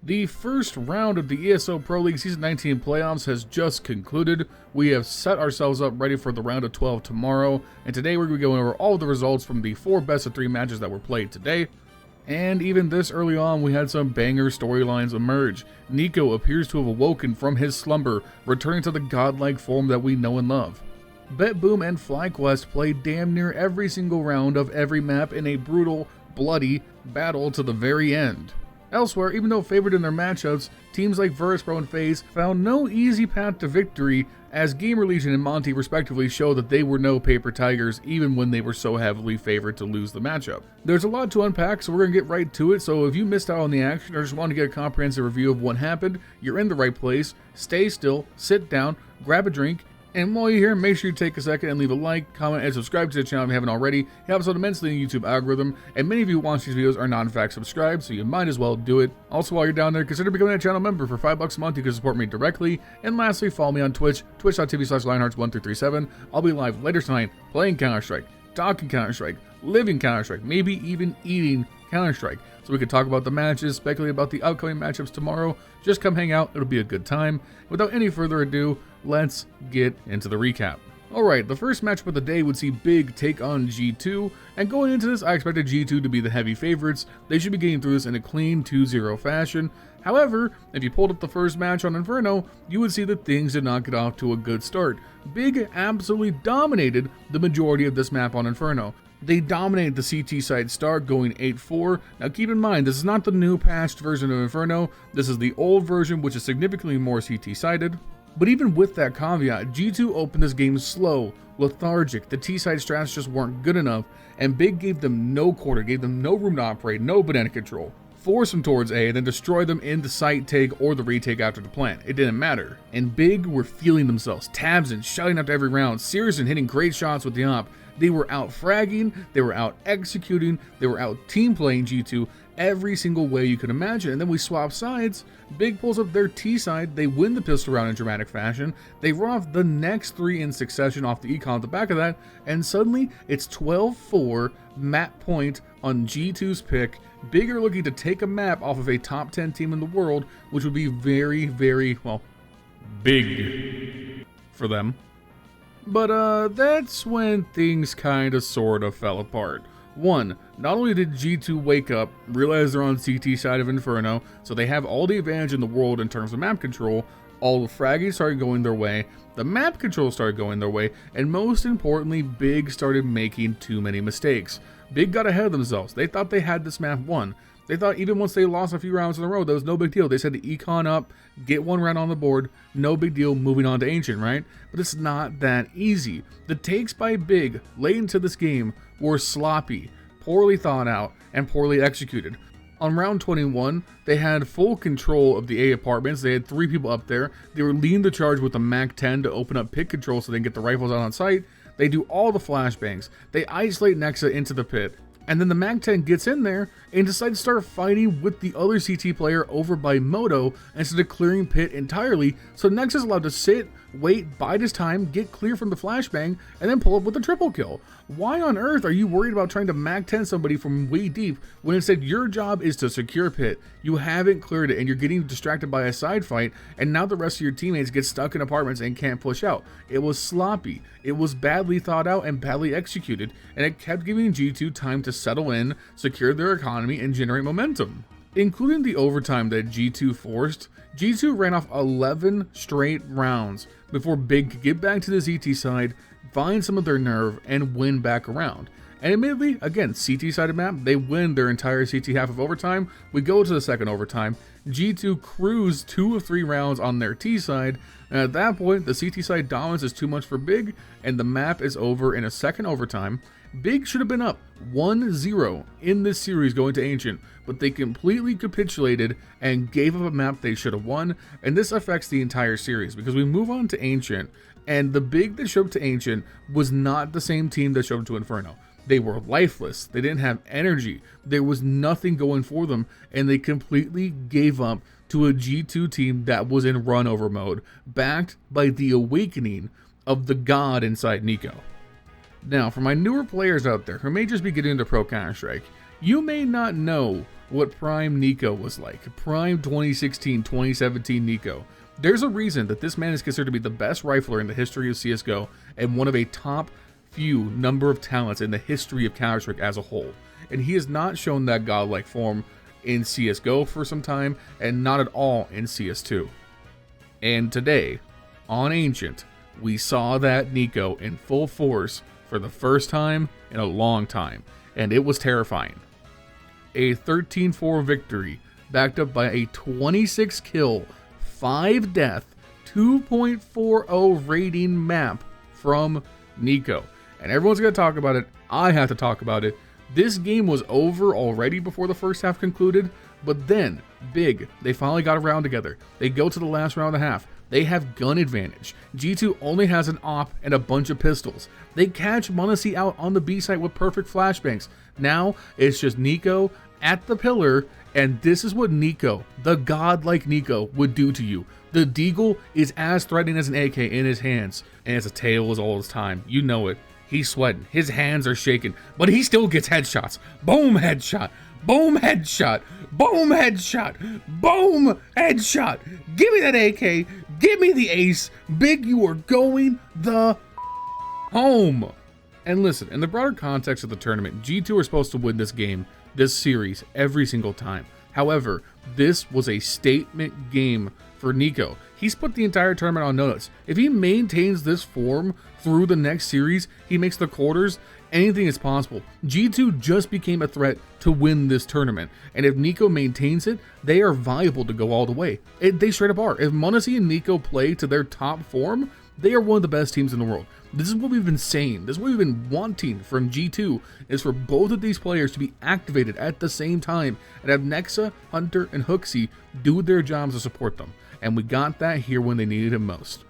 The first round of the ESO Pro League Season 19 playoffs has just concluded. We have set ourselves up ready for the round of 12 tomorrow, and today we're going to be going over all the results from the 4 best-of-3 matches that were played today. And even this early on, we had some banger storylines emerge. Niko appears to have awoken from his slumber, returning to the godlike form that we know and love. BetBoom and FlyQuest played damn near every single round of every map in a brutal, bloody battle to the very end. Elsewhere, even though favored in their matchups, teams like Virbank and Faze found no easy path to victory, as GamerLegion and Monte respectively showed that they were no paper tigers even when they were so heavily favored to lose the matchup. There's a lot to unpack, so we're going to get right to it. So if you missed out on the action or just want to get a comprehensive review of what happened, you're in the right place. Stay still, sit down, grab a drink, and while you're here, make sure you take a second and leave a like, comment, and subscribe to the channel if you haven't already. It helps out immensely in the YouTube algorithm, and many of you who watch these videos are not in fact subscribed, so you might as well do it. Also, while you're down there, consider becoming a channel member. For $5 a month, you can support me directly. And lastly, follow me on Twitch, twitch.tv/LionHeartZ1337. I'll be live later tonight, playing Counter-Strike, talking Counter-Strike, living Counter-Strike, maybe even eating Counter-Strike. So we can talk about the matches, speculate about the upcoming matchups tomorrow. Just come hang out, it'll be a good time. Without any further ado, let's get into the recap. Alright, the first matchup of the day would see Big take on G2, and going into this I expected G2 to be the heavy favorites. They should be getting through this in a clean 2-0 fashion. However, if you pulled up the first match on Inferno, you would see that things did not get off to a good start. Big absolutely dominated the majority of this map on Inferno. They dominated the CT side start, going 8-4. Now keep in mind, this is not the new patched version of Inferno, this is the old version which is significantly more CT sided. But even with that caveat, G2 opened this game slow, lethargic, the T-side strats just weren't good enough, and Big gave them no quarter, gave them no room to operate, no banana control. Force them towards A, then destroy them in the site take or the retake after the plant. It didn't matter. And Big were feeling themselves, Tabsin shouting after every round, Searson hitting great shots with the op. They were out fragging, they were out executing, they were out team playing G2 every single way you could imagine. And then we swap sides. Big pulls up their T side, they win the pistol round in dramatic fashion, they run off the next 3 in succession off the econ at the back of that, and suddenly it's 12-4 map point on G2's pick. Big are looking to take a map off of a top 10 team in the world, which would be very, very, well, big for them. But that's when things kinda sorta fell apart. 1. Not only did G2 wake up, realize they're on CT side of Inferno, so they have all the advantage in the world in terms of map control, all the fragging started going their way, the map control started going their way, and most importantly, Big started making too many mistakes. Big got ahead of themselves. They thought they had this map won. They thought even once they lost a few rounds in a row, that was no big deal. They said the econ up, get 1 round on the board, no big deal, moving on to Ancient, right? But it's not that easy. The takes by Big late into this game were sloppy, poorly thought out, and poorly executed. On round 21, they had full control of the A apartments. They had 3 people up there. They were leading the charge with the MAC-10 to open up pit control so they can get the rifles out on site. They do all the flashbangs. They isolate Nexa into the pit. And then the MAC-10 gets in there and decides to start fighting with the other CT player over by Moto instead of clearing pit entirely. So Nex is allowed to sit, wait, bide his time, get clear from the flashbang, and then pull up with a triple kill. Why on earth are you worried about trying to MAC-10 somebody from way deep when instead your job is to secure pit? You haven't cleared it and you're getting distracted by a side fight, and now the rest of your teammates get stuck in apartments and can't push out. It was sloppy, it was badly thought out and badly executed, and it kept giving G2 time to settle in, secure their economy, and generate momentum. Including the overtime that G2 forced, G2 ran off 11 straight rounds before Big could get back to the CT side, find some of their nerve, and win back around. And admittedly, again, CT side of map, they win their entire CT half of overtime. We go to the second overtime. G2 cruise 2 of 3 rounds on their T side, and at that point, the CT side dominance is too much for Big, and the map is over in a second overtime. Big should have been up 1-0 in this series going to Ancient, but they completely capitulated and gave up a map they should have won, and this affects the entire series because we move on to Ancient, and the Big that showed up to Ancient was not the same team that showed up to Inferno. They were lifeless, they didn't have energy, there was nothing going for them, and they completely gave up to a G2 team that was in run over mode, backed by the awakening of the god inside Niko. Now, for my newer players out there who may just be getting into Pro Counter-Strike, you may not know what Prime Niko was like. Prime 2016, 2017 Niko. There's a reason that this man is considered to be the best rifler in the history of CSGO and one of a top few number of talents in the history of Counter-Strike as a whole. And he has not shown that godlike form in CSGO for some time, and not at all in CS2. And today, on Ancient, we saw that Niko in full force for the first time in a long time, and it was terrifying. A 13-4 victory, backed up by a 26 kill, 5 death, 2.40 rating map from Niko. And everyone's going to talk about it. I have to talk about it. This game was over already before the first half concluded, but then, big, they finally got around together. They go to the last round and a half. They have gun advantage. G2 only has an AWP and a bunch of pistols. They catch Monte out on the B site with perfect flashbangs. Now, it's just Niko at the pillar, and this is what Niko, the godlike Niko, would do to you. The Deagle is as threatening as an AK in his hands, and it's a tail as all his time. You know it. He's sweating. His hands are shaking, but he still gets headshots. Boom, headshot. Boom, headshot. Boom, headshot. Boom, headshot. Give me that AK. Give me the ace. Big, you are going the home. And listen, in the broader context of the tournament, G2 are supposed to win this game, this series, every single time. However, this was a statement game for Niko. He's put the entire tournament on notice. If he maintains this form through the next series, he makes the quarters, anything is possible. G2 just became a threat to win this tournament, and if Niko maintains it, they are viable to go all the way. They straight up are. If Monte and Niko play to their top form, they are one of the best teams in the world. This is what we've been saying. This is what we've been wanting from G2, is for both of these players to be activated at the same time and have Nexa, Hunter, and HooXi do their jobs to support them. And we got that here when they needed it most.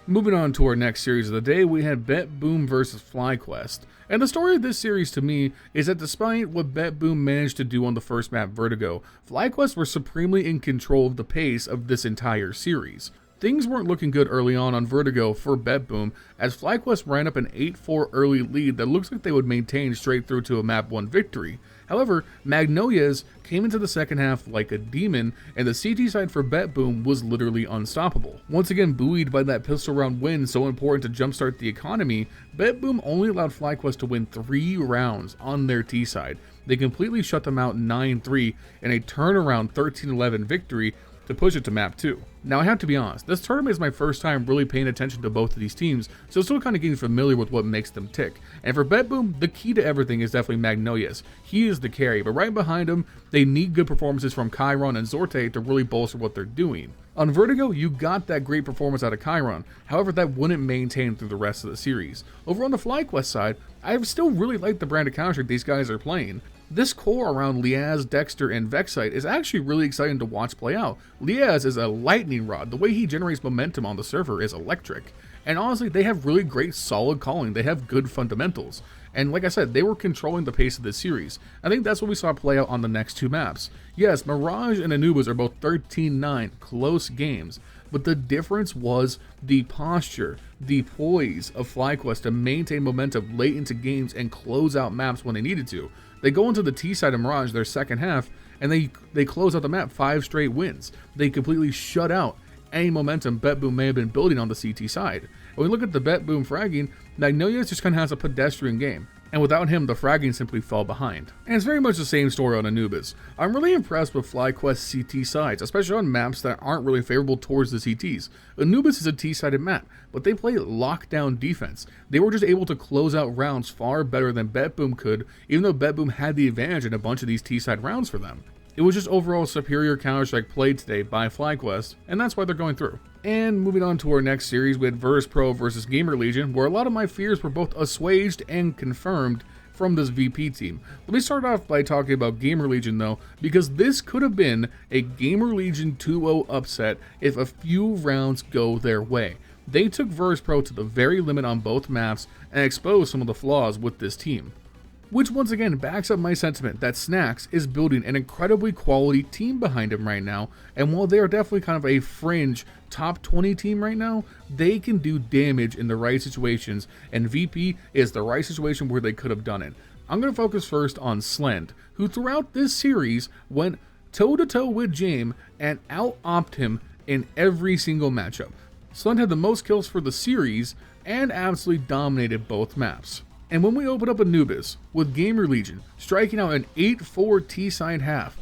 Moving on to our next series of the day, we had BetBoom versus FlyQuest. And the story of this series to me is that despite what BetBoom managed to do on the first map, Vertigo, FlyQuest were supremely in control of the pace of this entire series. Things weren't looking good early on Vertigo for BetBoom, as FlyQuest ran up an 8-4 early lead that looks like they would maintain straight through to a map 1 victory. However, Magnolias came into the second half like a demon, and the CT side for BetBoom was literally unstoppable. Once again buoyed by that pistol round win so important to jumpstart the economy, BetBoom only allowed FlyQuest to win 3 rounds on their T side. They completely shut them out 9-3 in a turnaround 13-11 victory to push it to map 2. Now I have to be honest, this tournament is my first time really paying attention to both of these teams, so still kind of getting familiar with what makes them tick. And for BetBoom, the key to everything is definitely Magnolias. He is the carry, but right behind him, they need good performances from Chiron and Zorte to really bolster what they're doing. On Vertigo, you got that great performance out of Chiron, however that wouldn't maintain through the rest of the series. Over on the FlyQuest side, I've still really liked the brand of Counter-Strike these guys are playing. This core around Liaz, Dexter, and Vexite is actually really exciting to watch play out. Liaz is a lightning rod. The way he generates momentum on the server is electric. And honestly, they have really great solid calling. They have good fundamentals. And like I said, they were controlling the pace of this series. I think that's what we saw play out on the next 2 maps. Yes, Mirage and Anubis are both 13-9, close games. But the difference was the posture, the poise of FlyQuest to maintain momentum late into games and close out maps when they needed to. They go into the T side of Mirage their second half, and they close out the map 5 straight wins. They completely shut out any momentum BetBoom may have been building on the CT side. When we look at the BetBoom fragging, Magnolias just kind of has a pedestrian game. And without him, the fragging simply fell behind. And it's very much the same story on Anubis. I'm really impressed with FlyQuest's CT sides, especially on maps that aren't really favorable towards the CTs. Anubis is a T-sided map, but they play lockdown defense. They were just able to close out rounds far better than BetBoom could, even though BetBoom had the advantage in a bunch of these T-side rounds for them. It was just overall superior Counter-Strike played today by FlyQuest, and that's why they're going through. And moving on to our next series, we had VersusPro versus GamerLegion, where a lot of my fears were both assuaged and confirmed from this VP team. Let me start off by talking about GamerLegion though, because this could have been a GamerLegion 2-0 upset if a few rounds go their way. They took VersusPro to the very limit on both maps and exposed some of the flaws with this team. Which once again backs up my sentiment that Snax is building an incredibly quality team behind him right now, and while they are definitely kind of a fringe top 20 team right now, they can do damage in the right situations, and VP is the right situation where they could have done it. I'm going to focus first on Slend, who throughout this series went toe-to-toe with Jame and out-opt him in every single matchup. Slend had the most kills for the series and absolutely dominated both maps. And when we open up Anubis with GamerLegion striking out an 8-4 T-side half,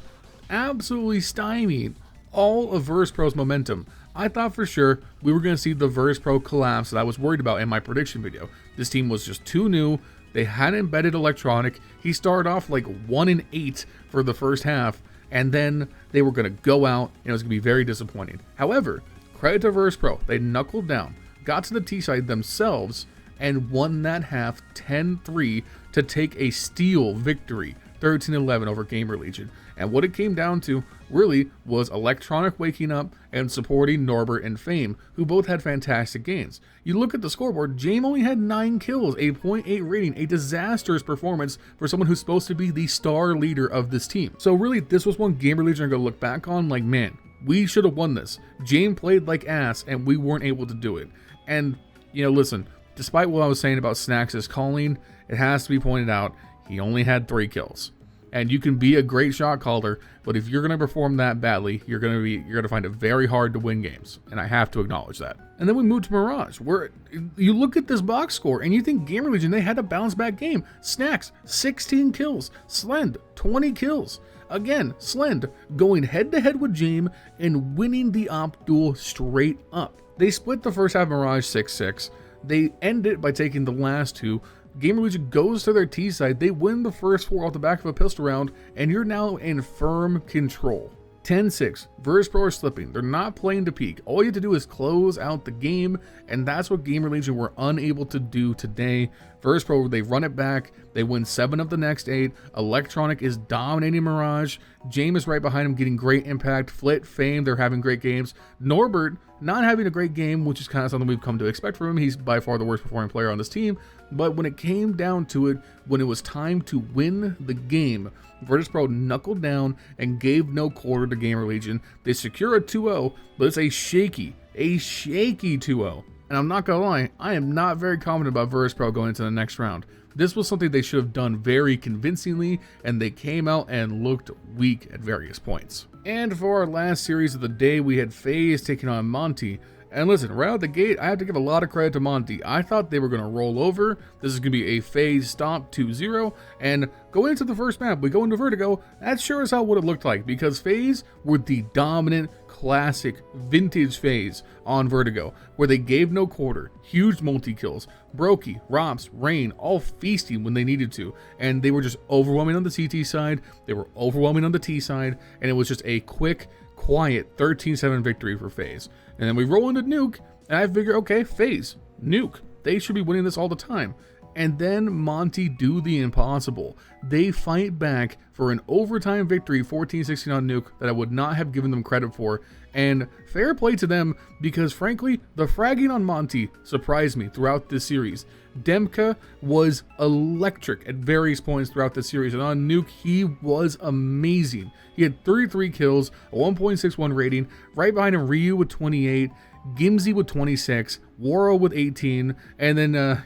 absolutely stymieing all of VersePro's momentum, I thought for sure we were going to see the VersePro collapse that I was worried about in my prediction video. This team was just too new. They hadn't embedded electronic. He started off like 1-8 for the first half, and then they were going to go out, and it was going to be very disappointing. However, credit to VersePro, they knuckled down, got to the T-side themselves, and won that half 10-3 to take a steal victory, 13-11 over GamerLegion. And what it came down to really was electronic waking up and supporting Norbert and Fame, who both had fantastic games. You look at the scoreboard, Jame only had 9 kills, a 0.8 rating, a disastrous performance for someone who's supposed to be the star leader of this team. So really, this was one GamerLegion are going to look back on like, man, we should have won this. Jame played like ass and we weren't able to do it. And, you know, listen, despite what I was saying about Snax' calling, it has to be pointed out, he only had 3 kills. And you can be a great shot caller, but if you're going to perform that badly, you're going to find it very hard to win games. And I have to acknowledge that. And then we move to Mirage, where you look at this box score and you think GamerLegion, they had a bounce back game. Snax, 16 kills. Slend, 20 kills. Again, Slend going head to head with Jame and winning the op duel straight up. They split the first half of Mirage 6-6. They end it by taking the last 2. GamerLegion goes to their T side, they win the first 4 off the back of a pistol round, and you're now in firm control. 10-6, VersePro are slipping, they're not playing to peak. All you have to do is close out the game, and that's what GamerLegion were unable to do today. VersePro, they run it back, they win 7 of the next 8, Electronic is dominating Mirage, Jame is right behind him getting great impact, Flit, Fame, they're having great games. Norbert, not having a great game, which is kind of something we've come to expect from him. He's by far the worst performing player on this team. But when it came down to it, when it was time to win the game, VersePro knuckled down and gave no quarter to GamerLegion. They secure a 2-0, but it's a shaky 2-0. And I'm not gonna lie, I am not very confident about VersePro going into the next round. This was something they should have done very convincingly, and they came out and looked weak at various points. And for our last series of the day, we had Faze taking on Monte. And listen, right out the gate, I have to give a lot of credit to Monte. I thought they were going to roll over. This is going to be a Faze stomp 2-0. And going into the first map, we go into Vertigo. That's sure as hell what it looked like, because Faze were the dominant, classic, vintage Faze on Vertigo, where they gave no quarter, huge multi-kills, Brokey, Rops, Rain, all feasting when they needed to. And they were just overwhelming on the CT side, they were overwhelming on the T side, and it was just a quick, quiet 13-7 victory for Faze. And then we roll into Nuke, and I figure, okay, Faze, Nuke, they should be winning this all the time. And then Monte do the impossible. They fight back for an overtime victory, 14-16 on Nuke, that I would not have given them credit for. And fair play to them, because frankly, the fragging on Monte surprised me throughout this series. Demka was electric at various points throughout the series, and on Nuke, he was amazing. He had 33 kills, a 1.61 rating, right behind him Ryu with 28, Gimsy with 26, Waro with 18, and then,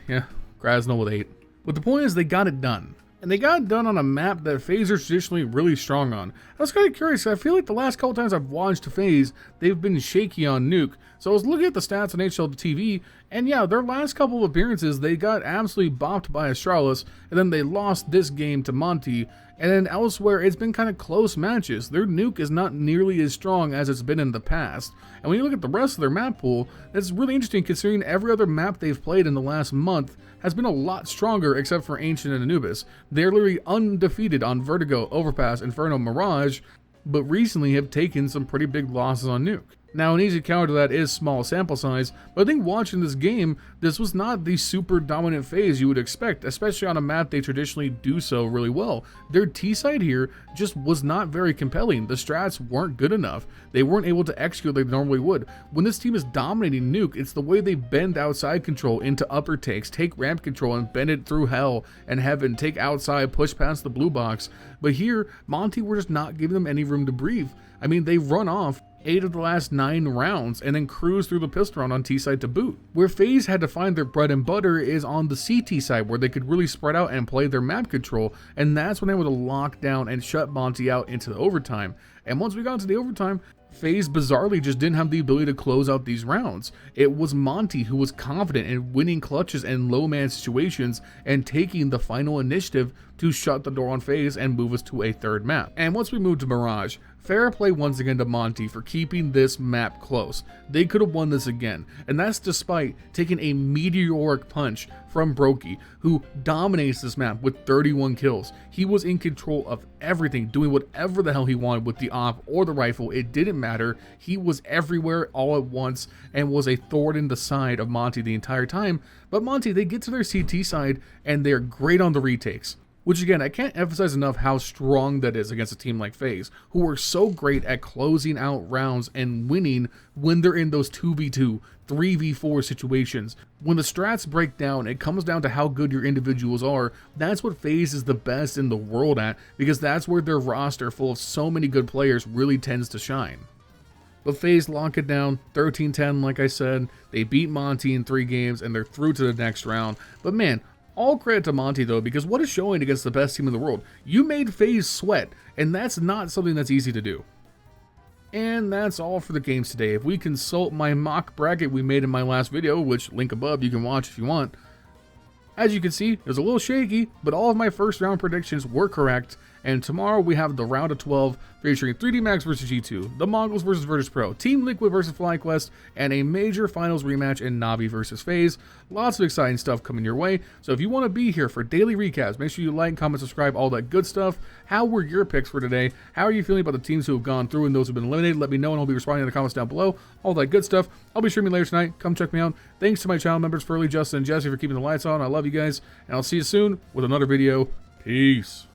Krasnal with 8. But the point is, they got it done. And they got it done on a map that Faze are traditionally really strong on. I was kind of curious, I feel like the last couple times I've watched Faze, they've been shaky on Nuke. So I was looking at the stats on HL TV, and yeah, their last couple of appearances, they got absolutely bopped by Astralis, and then they lost this game to Monte, and then elsewhere, it's been kind of close matches. Their Nuke is not nearly as strong as it's been in the past. And when you look at the rest of their map pool, it's really interesting considering every other map they've played in the last month has been a lot stronger except for Ancient and Anubis. They're literally undefeated on Vertigo, Overpass, Inferno, Mirage, but recently have taken some pretty big losses on Nuke. Now, an easy counter to that is small sample size, but I think watching this game, this was not the super dominant Faze you would expect, especially on a map they traditionally do so really well. Their T-side here just was not very compelling. The strats weren't good enough. They weren't able to execute like they normally would. When this team is dominating Nuke, it's the way they bend outside control into upper takes, take ramp control and bend it through hell and heaven, take outside, push past the blue box. But here, Monte were just not giving them any room to breathe. I mean, they run off 8 of the last 9 rounds and then cruise through the pistol round on T side to boot. Where FaZe had to find their bread and butter is on the CT side, where they could really spread out and play their map control, and that's when they were able to lock down and shut Monte out into the overtime. And once we got into the overtime, FaZe bizarrely just didn't have the ability to close out these rounds. It was Monte who was confident in winning clutches and low man situations and taking the final initiative to shut the door on FaZe and move us to a third map. And once we moved to Mirage, fair play once again to Monte for keeping this map close. They could have won this again, and that's despite taking a meteoric punch from Brokey, who dominates this map with 31 kills. He was in control of everything, doing whatever the hell he wanted with the op or the rifle. It didn't matter. He was everywhere all at once and was a thorn in the side of Monte the entire time. But Monte, they get to their CT side and they're great on the retakes. Which again, I can't emphasize enough how strong that is against a team like FaZe, who are so great at closing out rounds and winning when they're in those 2v2, 3v4 situations. When the strats break down, it comes down to how good your individuals are. That's what FaZe is the best in the world at, because that's where their roster full of so many good players really tends to shine. But FaZe lock it down, 13-10 like I said. They beat Monte in 3 games and they're through to the next round. But man, all credit to Monte though, because what is showing against the best team in the world? You made FaZe sweat, and that's not something that's easy to do. And that's all for the games today. If we consult my mock bracket we made in my last video, which link above you can watch if you want, as you can see, it was a little shaky, but all of my first round predictions were correct. And tomorrow we have the round of 12 featuring 3D Max versus G2, the Mongols versus Virtus Pro, Team Liquid versus FlyQuest, and a major finals rematch in Navi versus FaZe. Lots of exciting stuff coming your way. So if you want to be here for daily recaps, make sure you like, comment, subscribe, all that good stuff. How were your picks for today? How are you feeling about the teams who have gone through and those who have been eliminated? Let me know and I'll be responding in the comments down below. All that good stuff. I'll be streaming later tonight. Come check me out. Thanks to my channel members, Furley, Justin, and Jesse for keeping the lights on. I love you guys, and I'll see you soon with another video. Peace.